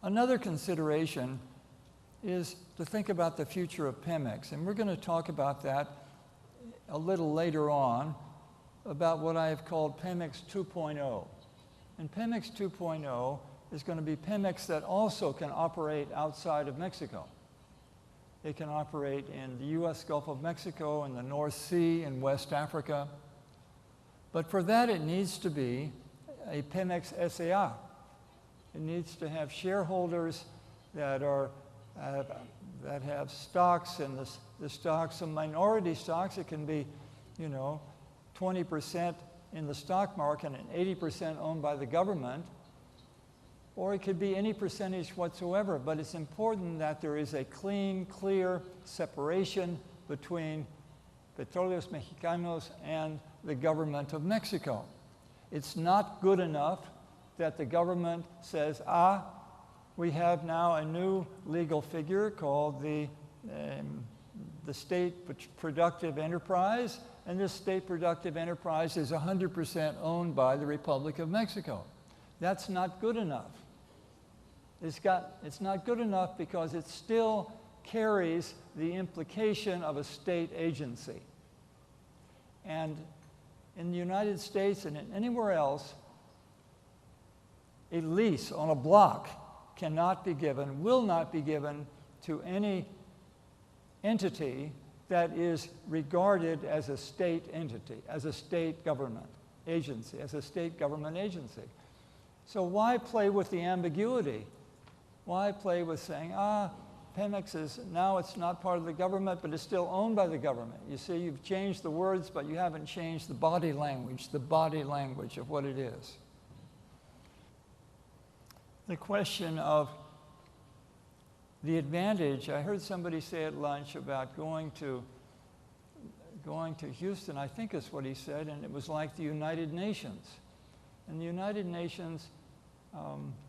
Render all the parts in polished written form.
Another consideration is to think about the future of Pemex, and we're going to talk about that a little later on, about what I have called Pemex 2.0. And Pemex 2.0 is going to be Pemex that also can operate outside of Mexico. It can operate in the U.S. Gulf of Mexico, in the North Sea, in West Africa. But for that, it needs to be a Pemex SA. It needs to have shareholders that have stocks, and the stocks, some minority stocks. It can be, 20% in the stock market and 80% owned by the government, or it could be any percentage whatsoever. But it's important that there is a clean, clear separation between Petróleos Mexicanos and the government of Mexico. It's not good enough that the government says, we have now a new legal figure called the state productive enterprise, and this state productive enterprise is 100% owned by the Republic of Mexico. That's not good enough. It's not good enough because it still carries the implication of a state agency. And in the United States and anywhere else, a lease on a block cannot be given, will not be given to any entity that is regarded as a state entity, as a state government agency, So why play with the ambiguity? Why play with saying, Pemex is, now it's not part of the government, but it's still owned by the government. You see, you've changed the words, but you haven't changed the body language of what it is. The question of the advantage, I heard somebody say at lunch about going to Houston, I think is what he said, and it was like the United Nations. And the United Nations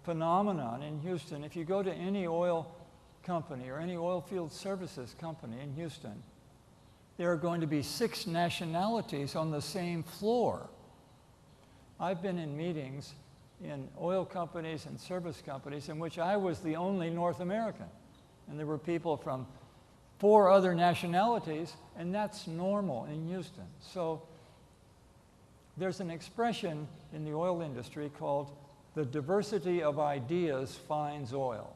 phenomenon in Houston, if you go to any oil company or any oil field services company in Houston, there are going to be 6 nationalities on the same floor. I've been in meetings in oil companies and service companies in which I was the only North American. And there were people from 4 other nationalities, and that's normal in Houston. So there's an expression in the oil industry called the diversity of ideas finds oil.